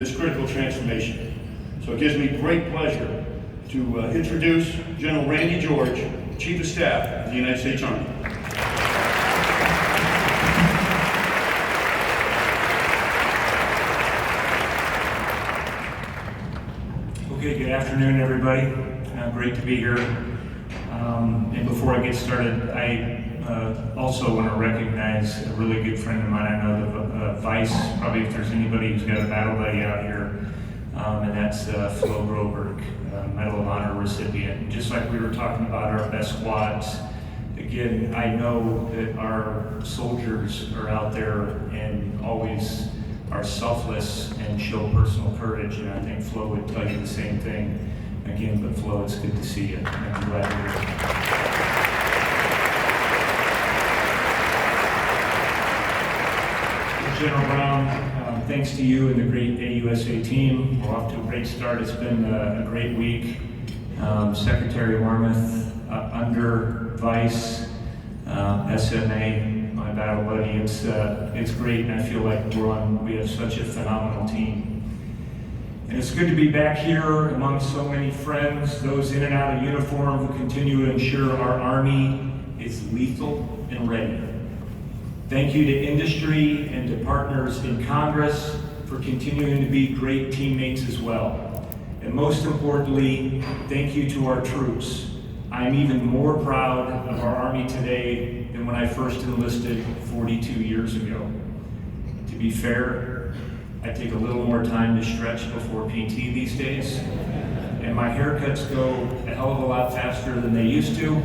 this critical transformation. So it gives me great pleasure to introduce General Randy George, Chief of Staff of the United States Army. Okay, good afternoon, everybody. Great to be here. And before I get started, I also want to recognize a really good friend of mine. I know the Vice, probably if there's anybody who's got a battle buddy out here, and that's Flo Groberg, Medal of Honor recipient. Just like we were talking about our best squads, again, I know that our soldiers are out there and always are selfless and show personal courage, and I think Flo would tell you the same thing. Again, but Flo, it's good to see you. I'm glad you're here. General Brown, thanks to you and the great AUSA team. We're off to a great start. It's been a great week. Secretary Wormuth, under Vice, SMA, my battle buddy. It's great, and I feel like we have such a phenomenal team. And it's good to be back here among so many friends, those in and out of uniform who continue to ensure our Army is lethal and ready. Thank you to industry and to partners in Congress for continuing to be great teammates as well. And most importantly, thank you to our troops. I'm even more proud of our Army today than when I first enlisted 42 years ago. To be fair, I take a little more time to stretch before PT these days, and my haircuts go a hell of a lot faster than they used to,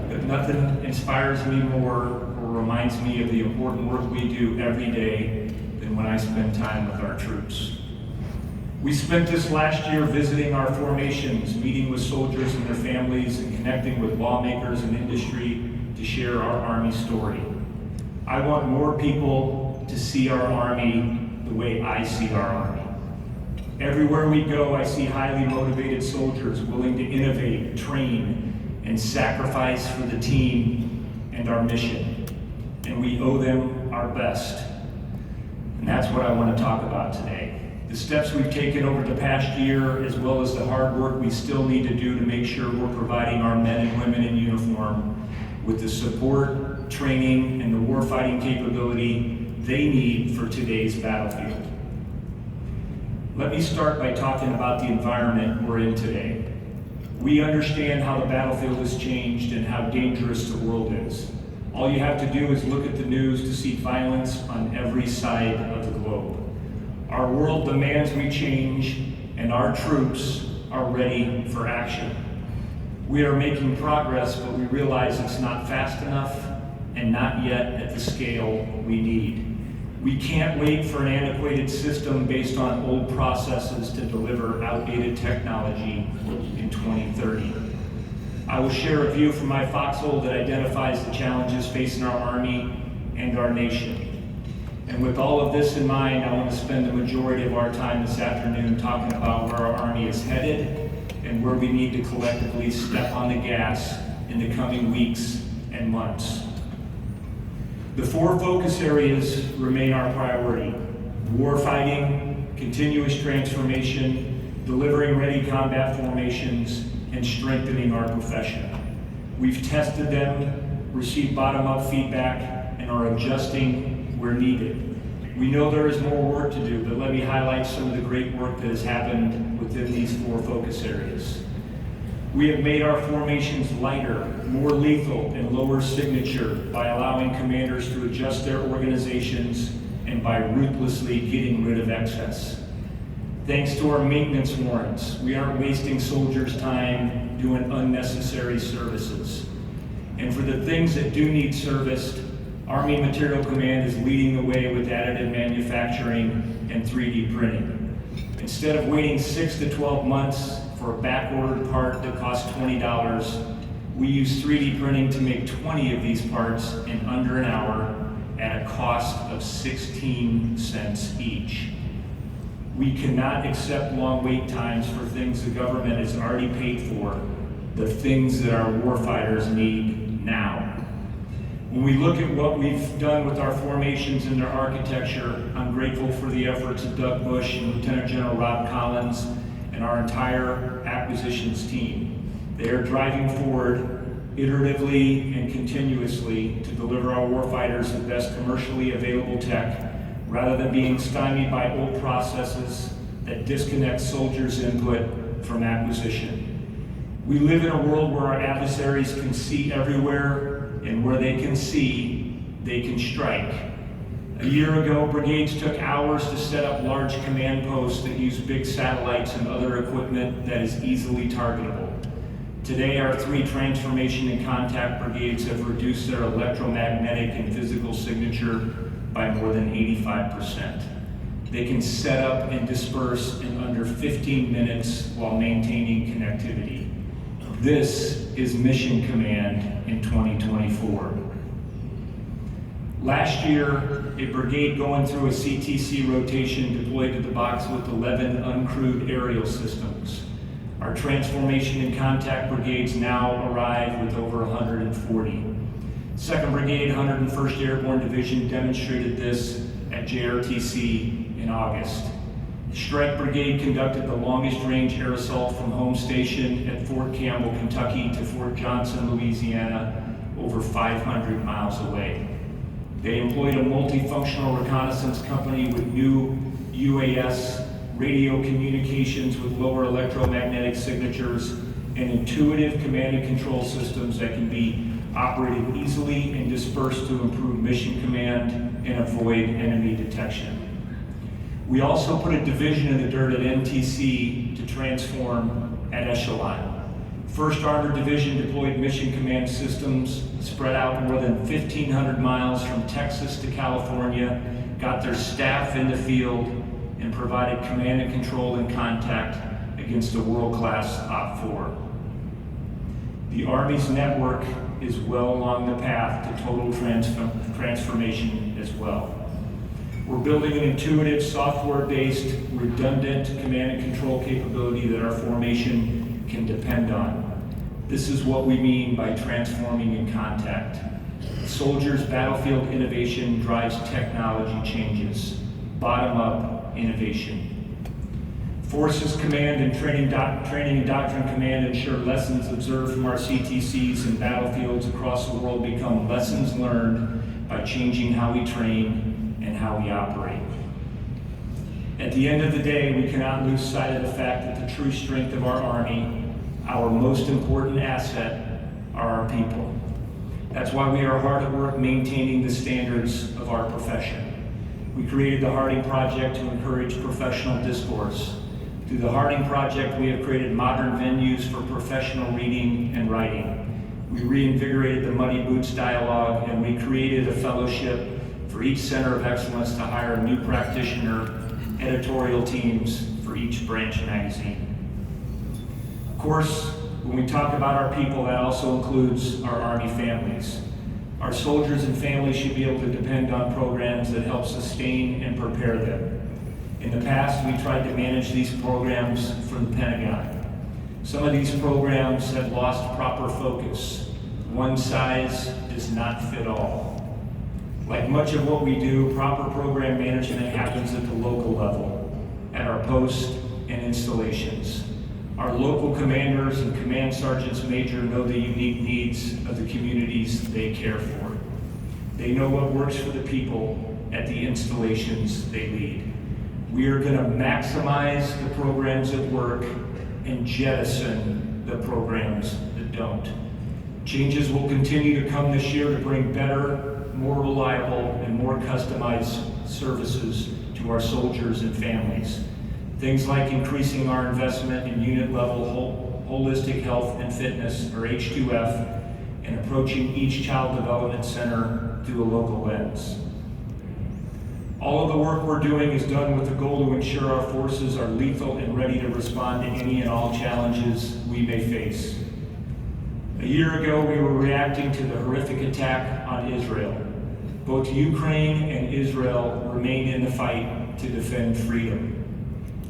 but nothing inspires me more or reminds me of the important work we do every day than when I spend time with our troops. We spent this last year visiting our formations, meeting with soldiers and their families, and connecting with lawmakers and industry to share our Army story. I want more people to see our Army the way I see our Army. Everywhere we go, I see highly motivated soldiers willing to innovate, train, and sacrifice for the team and our mission. And we owe them our best. And that's what I want to talk about today. The steps we've taken over the past year, as well as the hard work we still need to do to make sure we're providing our men and women in uniform with the support, training, and the warfighting capability they need for today's battlefield. Let me start by talking about the environment we're in today. We understand how the battlefield has changed and how dangerous the world is. All you have to do is look at the news to see violence on every side of the globe. Our world demands we change, and our troops are ready for action. We are making progress, but we realize it's not fast enough and not yet at the scale we need. We can't wait for an antiquated system based on old processes to deliver outdated technology in 2030. I will share a view from my foxhole that identifies the challenges facing our Army and our nation. And with all of this in mind, I want to spend the majority of our time this afternoon talking about where our Army is headed and where we need to collectively step on the gas in the coming weeks and months. The four focus areas remain our priority: warfighting, continuous transformation, delivering ready combat formations, and strengthening our profession. We've tested them, received bottom-up feedback, and are adjusting where needed. We know there is more work to do, but let me highlight some of the great work that has happened within these four focus areas. We have made our formations lighter, more lethal, and lower signature by allowing commanders to adjust their organizations and by ruthlessly getting rid of excess. Thanks to our maintenance warrants, we aren't wasting soldiers' time doing unnecessary services. And for the things that do need serviced, Army Material Command is leading the way with additive manufacturing and 3D printing. Instead of waiting 6 to 12 months for a back-ordered part that costs $20, we use 3D printing to make 20 of these parts in under an hour at a cost of 16 cents each. We cannot accept long wait times for things the government has already paid for, the things that our warfighters need now. When we look at what we've done with our formations and their architecture, I'm grateful for the efforts of Doug Bush and Lieutenant General Rob Collins and our entire acquisitions team. They are driving forward iteratively and continuously to deliver our warfighters the best commercially available tech, rather than being stymied by old processes that disconnect soldiers' input from acquisition. We live in a world where our adversaries can see everywhere, and where they can see, they can strike. A year ago, brigades took hours to set up large command posts that use big satellites and other equipment that is easily targetable. Today, our 3 transformation and contact brigades have reduced their electromagnetic and physical signature by more than 85%. They can set up and disperse in under 15 minutes while maintaining connectivity. This is Mission Command in 2024. Last year, a brigade going through a CTC rotation deployed to the box with 11 uncrewed aerial systems. Our transformation and contact brigades now arrive with over 140. 2nd Brigade, 101st Airborne Division demonstrated this at JRTC in August. Strike Brigade conducted the longest range air assault from home station at Fort Campbell, Kentucky to Fort Johnson, Louisiana, over 500 miles away. They employed a multifunctional reconnaissance company with new UAS, radio communications with lower electromagnetic signatures, and intuitive command and control systems that can be operated easily and dispersed to improve mission command and avoid enemy detection. We also put a division in the dirt at NTC to transform at Echelon. 1st Armored Division deployed mission command systems spread out more than 1,500 miles from Texas to California, got their staff in the field, and provided command and control and contact against a world-class OPFOR. The Army's network is well along the path to total transformation as well. We're building an intuitive, software-based, redundant command and control capability that our formation can depend on. This is what we mean by transforming in contact. Soldiers' battlefield innovation drives technology changes. Bottom-up innovation. Forces Command and Training and Doctrine Command ensure lessons observed from our CTCs and battlefields across the world become lessons learned by changing how we train and how we operate. At the end of the day, we cannot lose sight of the fact that the true strength of our Army, our most important asset, are our people. That's why we are hard at work maintaining the standards of our profession. We created the Harding Project to encourage professional discourse. Through the Harding Project, we have created modern venues for professional reading and writing. We reinvigorated the Muddy Boots dialogue, and we created a fellowship for each center of excellence to hire a new practitioner, editorial teams for each branch magazine. Of course, when we talk about our people, that also includes our Army families. Our soldiers and families should be able to depend on programs that help sustain and prepare them. In the past, we tried to manage these programs from the Pentagon. Some of these programs have lost proper focus. One size does not fit all. Like much of what we do, proper program management happens at the local level, at our posts and installations. Our local commanders and command sergeants major know the unique needs of the communities they care for. They know what works for the people at the installations they lead. We are going to maximize the programs that work and jettison the programs that don't. Changes will continue to come this year to bring better, more reliable, and more customized services to our soldiers and families. Things like increasing our investment in unit-level holistic health and fitness, or H2F, and approaching each child development center through a local lens. All of the work we're doing is done with the goal to ensure our forces are lethal and ready to respond to any and all challenges we may face. A year ago, we were reacting to the horrific attack on Israel. Both Ukraine and Israel remain in the fight to defend freedom.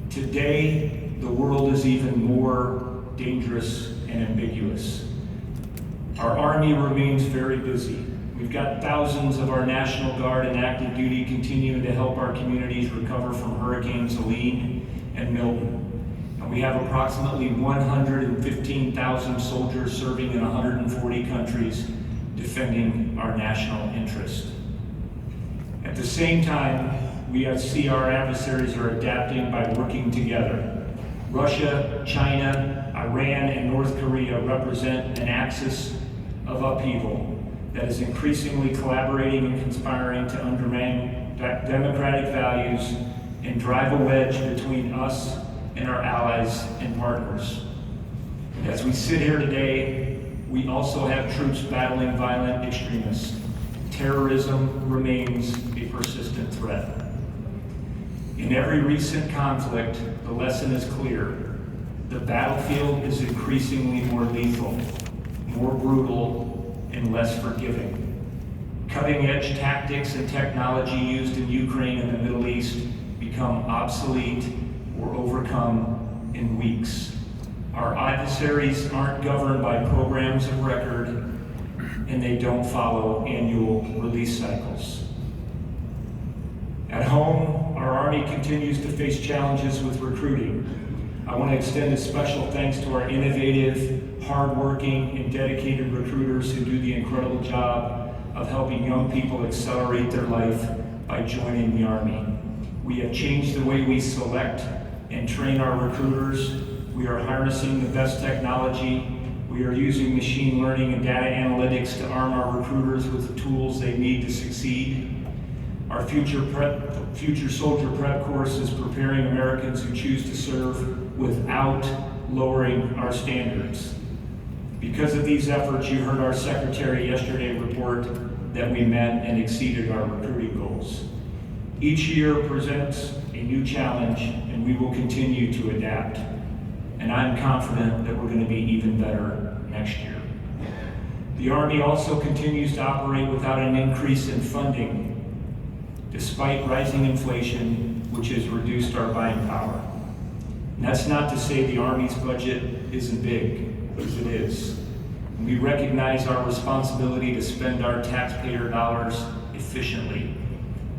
Today, the world is even more dangerous and ambiguous. Our Army remains very busy. We've got thousands of our National Guard in active duty continuing to help our communities recover from Hurricanes Helene and Milton. And we have approximately 115,000 soldiers serving in 140 countries defending our national interest. At the same time, we see our adversaries are adapting by working together. Russia, China, Iran, and North Korea represent an axis of upheaval that is increasingly collaborating and conspiring to undermine democratic values and drive a wedge between us and our allies and partners. As we sit here today, we also have troops battling violent extremists. Terrorism remains a persistent threat. In every recent conflict, the lesson is clear. The battlefield is increasingly more lethal, more brutal, and less forgiving. Cutting-edge tactics and technology used in Ukraine and the Middle East become obsolete or overcome in weeks. Our adversaries aren't governed by programs of record, and they don't follow annual release cycles. At home, our Army continues to face challenges with recruiting. I want to extend a special thanks to our innovative, hardworking, and dedicated recruiters who do the incredible job of helping young people accelerate their life by joining the Army. We have changed the way we select and train our recruiters. We are harnessing the best technology. We are using machine learning and data analytics to arm our recruiters with the tools they need to succeed. Our future soldier prep course is preparing Americans who choose to serve without lowering our standards. Because of these efforts, you heard our secretary yesterday report that we met and exceeded our recruiting goals. Each year presents a new challenge, and we will continue to adapt. And I'm confident that we're going to be even better next year. The Army also continues to operate without an increase in funding, despite rising inflation, which has reduced our buying power. And that's not to say the Army's budget isn't big, because it is. And we recognize our responsibility to spend our taxpayer dollars efficiently.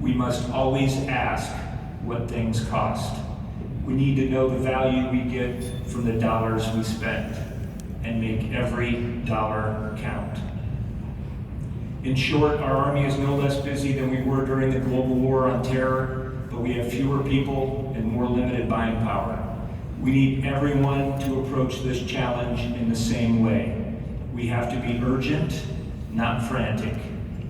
We must always ask what things cost. We need to know the value we get from the dollars we spend and make every dollar count. In short, our Army is no less busy than we were during the global war on terror, but we have fewer people and more limited buying power. We need everyone to approach this challenge in the same way. We have to be urgent, not frantic.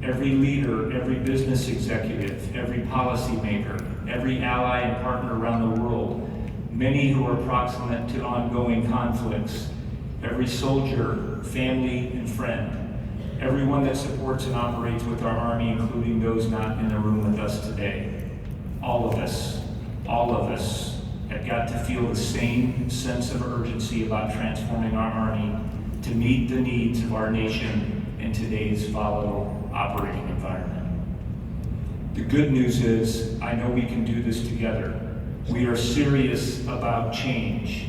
Every leader, every business executive, every policymaker, every ally and partner around the world, many who are proximate to ongoing conflicts, every soldier, family, and friend, everyone that supports and operates with our Army, including those not in the room with us today. All of us have got to feel the same sense of urgency about transforming our Army to meet the needs of our nation in today's volatile operating environment. The good news is, I know we can do this together. We are serious about change.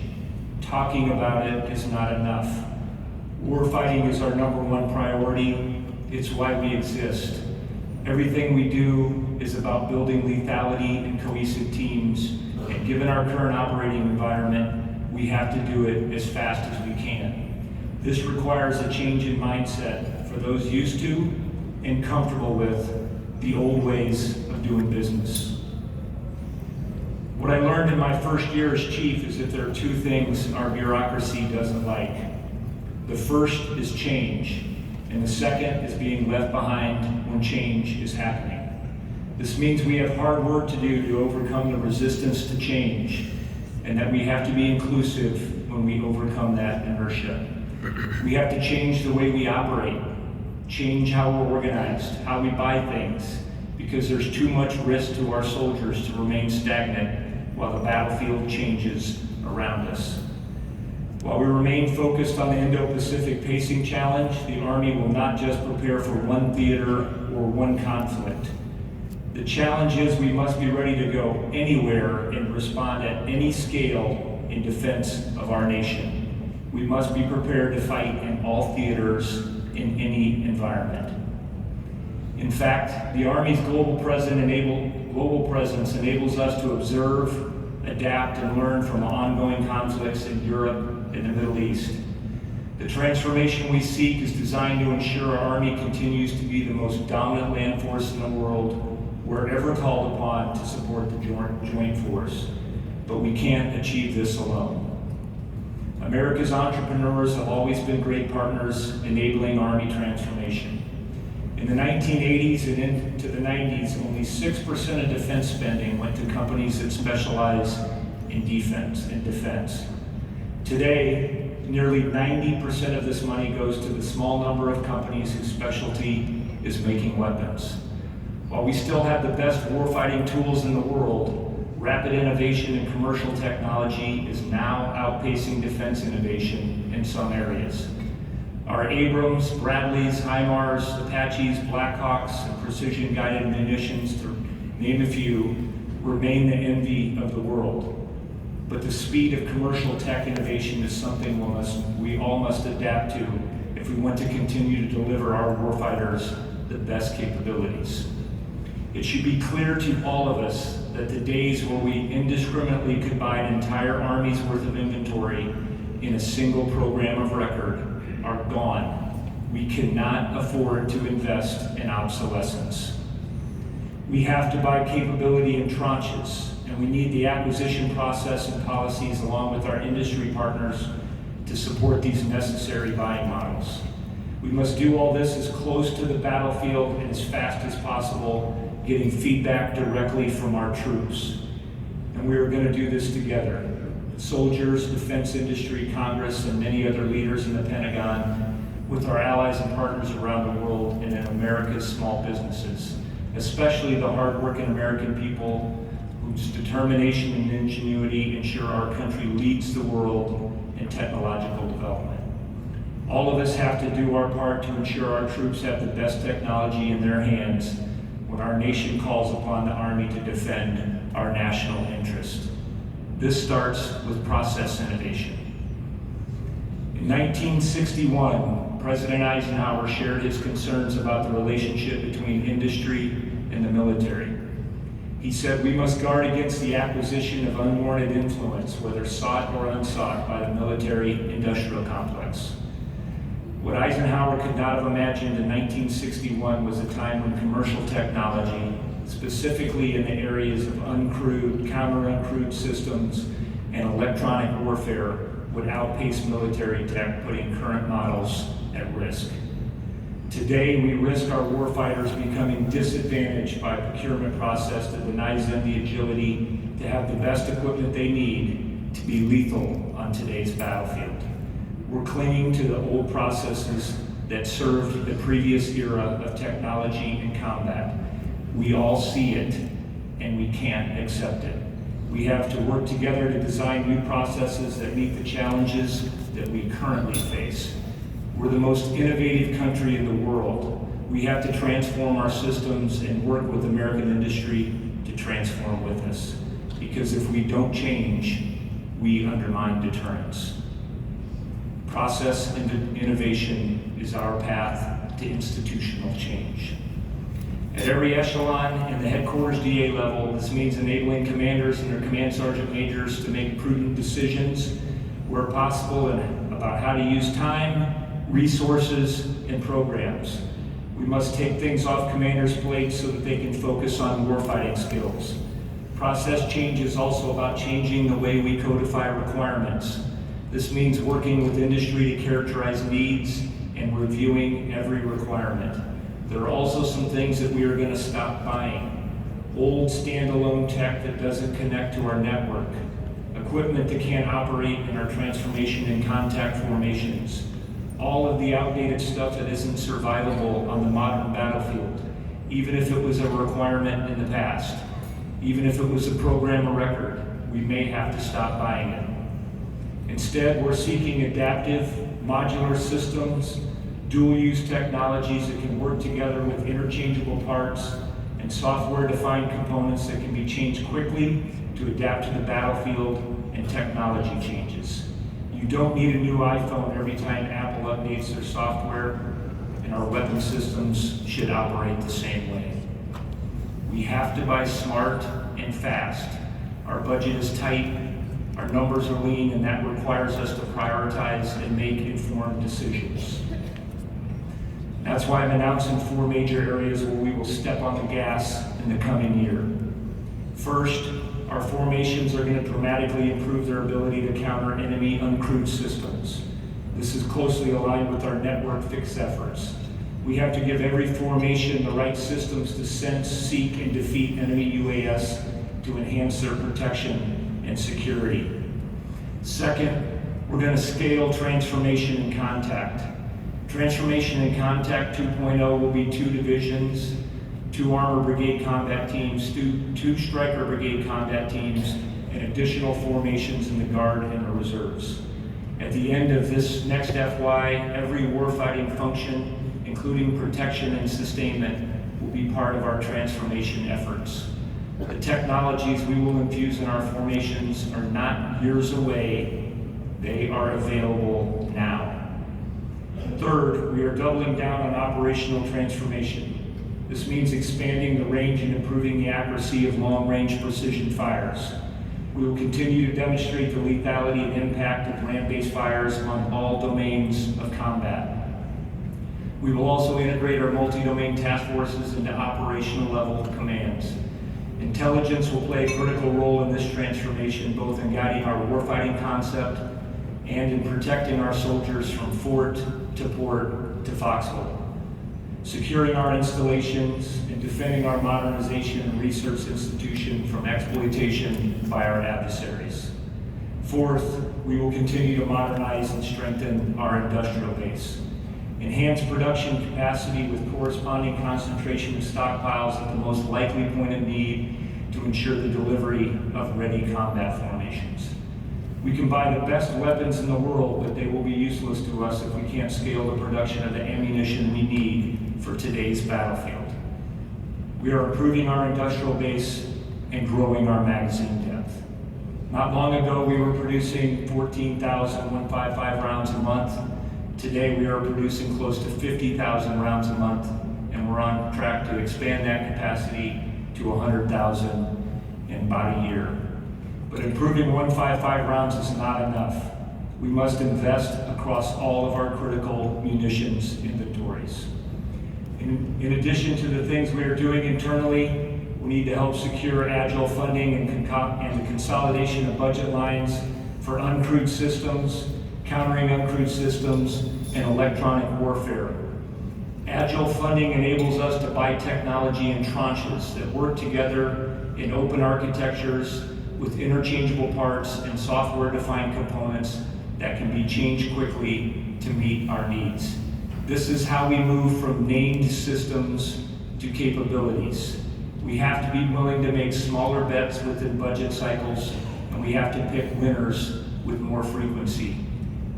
Talking about it is not enough. War fighting is our #1 priority. It's why we exist. Everything we do is about building lethality and cohesive teams. And given our current operating environment, we have to do it as fast as we can. This requires a change in mindset for those used to and comfortable with the old ways of doing business. What I learned in my first year as chief is that there are two things our bureaucracy doesn't like. The first is change, and the second is being left behind when change is happening. This means we have hard work to do to overcome the resistance to change, and that we have to be inclusive when we overcome that inertia. We have to change the way we operate, change how we're organized, how we buy things, because there's too much risk to our soldiers to remain stagnant while the battlefield changes around us. While we remain focused on the Indo-Pacific pacing challenge, the Army will not just prepare for one theater or one conflict. The challenge is we must be ready to go anywhere and respond at any scale in defense of our nation. We must be prepared to fight in all theaters in any environment. In fact, the Army's global presence enables us to observe, adapt, and learn from ongoing conflicts in Europe and the Middle East. The transformation we seek is designed to ensure our Army continues to be the most dominant land force in the world, wherever called upon to support the joint force. But we can't achieve this alone. America's entrepreneurs have always been great partners enabling Army transformation. In the 1980s and into the 90s, only 6% of defense spending went to companies that specialize in defense. Today, nearly 90% of this money goes to the small number of companies whose specialty is making weapons. While we still have the best warfighting tools in the world, rapid innovation in commercial technology is now outpacing defense innovation in some areas. Our Abrams, Bradleys, HIMARS, Apaches, Blackhawks, and precision-guided munitions, to name a few, remain the envy of the world. But the speed of commercial tech innovation is something we all must adapt to if we want to continue to deliver our warfighters the best capabilities. It should be clear to all of us that the days where we indiscriminately could buy an entire Army's worth of inventory in a single program of record are gone. We cannot afford to invest in obsolescence. We have to buy capability in tranches, and we need the acquisition process and policies along with our industry partners to support these necessary buying models. We must do all this as close to the battlefield and as fast as possible, getting feedback directly from our troops. And we are going to do this together. Soldiers, defense industry, Congress, and many other leaders in the Pentagon, with our allies and partners around the world and in America's small businesses, especially the hardworking American people whose determination and ingenuity ensure our country leads the world in technological development. All of us have to do our part to ensure our troops have the best technology in their hands when our nation calls upon the Army to defend our national interest. This starts with process innovation. In 1961, President Eisenhower shared his concerns about the relationship between industry and the military. He said, "We must guard against the acquisition of unwarranted influence, whether sought or unsought, by the military-industrial complex." What Eisenhower could not have imagined in 1961 was a time when commercial technology, specifically in the areas of uncrewed, counter-uncrewed systems, and electronic warfare, would outpace military tech, putting current models at risk. Today, we risk our warfighters becoming disadvantaged by a procurement process that denies them the agility to have the best equipment they need to be lethal on today's battlefield. We're clinging to the old processes that served the previous era of technology and combat. We all see it, and we can't accept it. We have to work together to design new processes that meet the challenges that we currently face. We're the most innovative country in the world. We have to transform our systems and work with American industry to transform with us. Because if we don't change, we undermine deterrence. Process innovation is our path to institutional change. At every echelon in the headquarters DA level, this means enabling commanders and their command sergeant majors to make prudent decisions where possible and about how to use time, resources, and programs. We must take things off commanders' plates so that they can focus on warfighting skills. Process change is also about changing the way we codify requirements. This means working with industry to characterize needs and reviewing every requirement. There are also some things that we are going to stop buying. Old standalone tech that doesn't connect to our network. Equipment that can't operate in our transformation and contact formations. All of the outdated stuff that isn't survivable on the modern battlefield, even if it was a requirement in the past. Even if it was a program of record, we may have to stop buying it. Instead, we're seeking adaptive, modular systems, dual-use technologies that can work together with interchangeable parts and software-defined components that can be changed quickly to adapt to the battlefield and technology changes. You don't need a new iPhone every time Apple updates their software, and our weapon systems should operate the same way. We have to buy smart and fast. Our budget is tight, our numbers are lean, and that requires us to prioritize and make informed decisions. That's why I'm announcing 4 major areas where we will step on the gas in the coming year. First, our formations are going to dramatically improve their ability to counter enemy uncrewed systems. This is closely aligned with our network fix efforts. We have to give every formation the right systems to sense, seek, and defeat enemy UAS to enhance their protection and security. Second, we're going to scale transformation and contact. Transformation and Contact 2.0 will be 2 divisions, 2 Armor Brigade combat teams, 2 Stryker Brigade combat teams, and additional formations in the Guard and the Reserves. At the end of this next FY, every warfighting function, including protection and sustainment, will be part of our transformation efforts. The technologies we will infuse in our formations are not years away, they are available now. Third, we are doubling down on operational transformation. This means expanding the range and improving the accuracy of long-range precision fires. We will continue to demonstrate the lethality and impact of land-based fires on all domains of combat. We will also integrate our multi-domain task forces into operational level commands. Intelligence will play a critical role in this transformation, both in guiding our warfighting concept and in protecting our soldiers from fort to port to foxhole, securing our installations and defending our modernization and research institution from exploitation by our adversaries. Fourth, we will continue to modernize and strengthen our industrial base, enhance production capacity with corresponding concentration of stockpiles at the most likely point of need to ensure the delivery of ready combat formations. We can buy the best weapons in the world, but they will be useless to us if we can't scale the production of the ammunition we need for today's battlefield. We are improving our industrial base and growing our magazine depth. Not long ago, we were producing 14,000 155 rounds a month. Today, we are producing close to 50,000 rounds a month, and we're on track to expand that capacity to 100,000 in about a year. But improving 155 rounds is not enough. We must invest across all of our critical munitions inventories. In addition to the things we are doing internally, we need to help secure agile funding and the consolidation of budget lines for uncrewed systems, countering uncrewed systems, and electronic warfare. Agile funding enables us to buy technology in tranches that work together in open architectures with interchangeable parts and software-defined components that can be changed quickly to meet our needs. This is how we move from named systems to capabilities. We have to be willing to make smaller bets within budget cycles, and we have to pick winners with more frequency.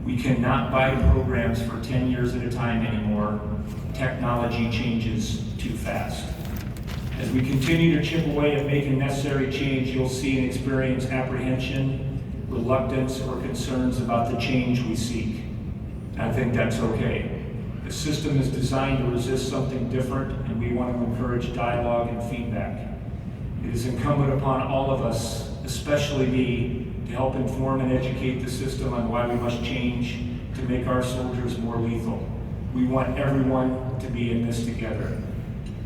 We cannot buy programs for 10 years at a time anymore. Technology changes too fast. As we continue to chip away at making necessary change, you'll see and experience apprehension, reluctance, or concerns about the change we seek. I think that's okay. The system is designed to resist something different, and we want to encourage dialogue and feedback. It is incumbent upon all of us, especially me, to help inform and educate the system on why we must change to make our soldiers more lethal. We want everyone to be in this together.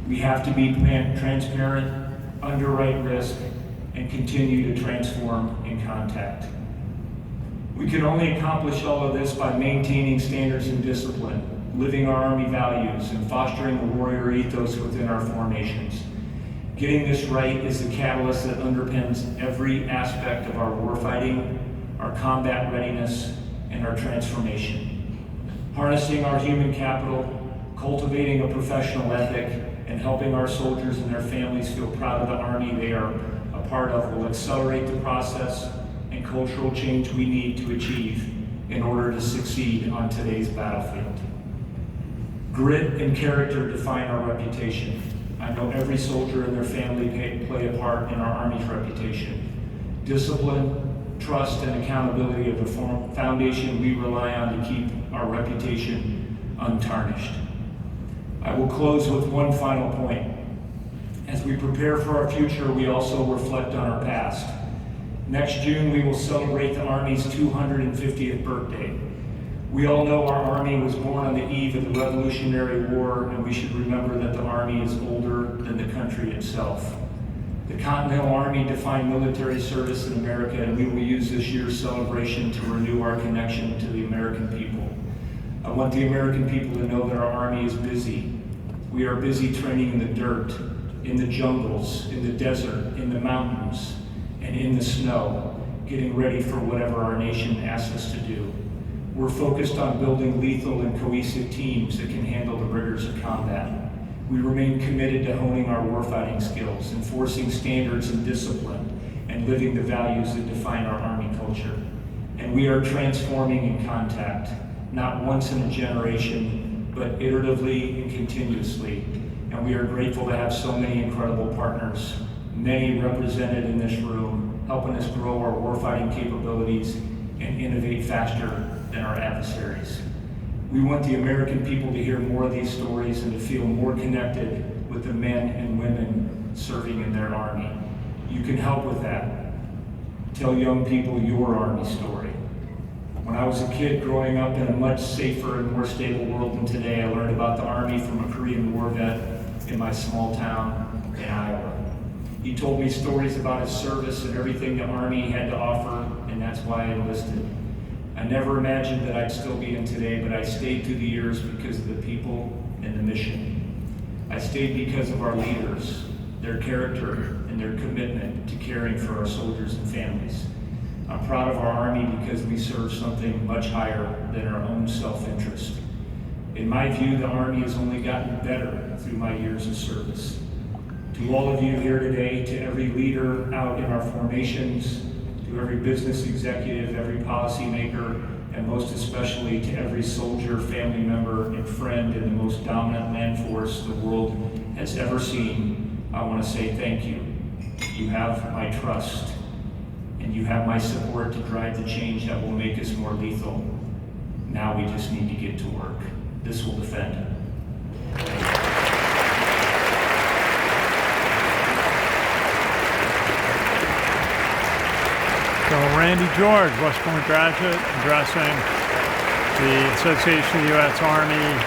We have to be transparent, underwrite risk, and continue to transform in contact. We can only accomplish all of this by maintaining standards and discipline, living our Army values, and fostering the warrior ethos within our formations. Getting this right is the catalyst that underpins every aspect of our warfighting, our combat readiness, and our transformation. Harnessing our human capital, cultivating a professional ethic, and helping our soldiers and their families feel proud of the Army they are a part of will accelerate the process and cultural change we need to achieve in order to succeed on today's battlefield. Grit and character define our reputation. I know every soldier and their family play a part in our Army's reputation. Discipline, trust, and accountability are the foundation we rely on to keep our reputation untarnished. I will close with one final point. As we prepare for our future, we also reflect on our past. Next June, we will celebrate the Army's 250th birthday. We all know our Army was born on the eve of the Revolutionary War, and we should remember that the Army is older than the country itself. The Continental Army defined military service in America, and we will use this year's celebration to renew our connection to the American people. I want the American people to know that our Army is busy. We are busy training in the dirt, in the jungles, in the desert, in the mountains, and in the snow, getting ready for whatever our nation asks us to do. We're focused on building lethal and cohesive teams that can handle the rigors of combat. We remain committed to honing our warfighting skills, enforcing standards and discipline, and living the values that define our Army culture. And we are transforming in contact, not once in a generation, but iteratively and continuously. And we are grateful to have so many incredible partners, many represented in this room, helping us grow our warfighting capabilities and innovate faster than our adversaries. We want the American people to hear more of these stories and to feel more connected with the men and women serving in their Army. You can help with that. Tell young people your Army story. When I was a kid growing up in a much safer and more stable world than today, I learned about the Army from a Korean War vet in my small town in Iowa. He told me stories about his service and everything the Army had to offer, and that's why I enlisted. I never imagined that I'd still be in today, but I stayed through the years because of the people and the mission. I stayed because of our leaders, their character, and their commitment to caring for our soldiers and families. I'm proud of our Army because we serve something much higher than our own self-interest. In my view, the Army has only gotten better through my years of service. To all of you here today, to every leader out in our formations, to every business executive, every policymaker, and most especially to every soldier, family member, and friend in the most dominant land force the world has ever seen, I want to say thank you. You have my trust, and you have my support to drive the change that will make us more lethal. Now we just need to get to work. This will defend. So Randy George, West Point graduate, addressing the Association of the U.S. Army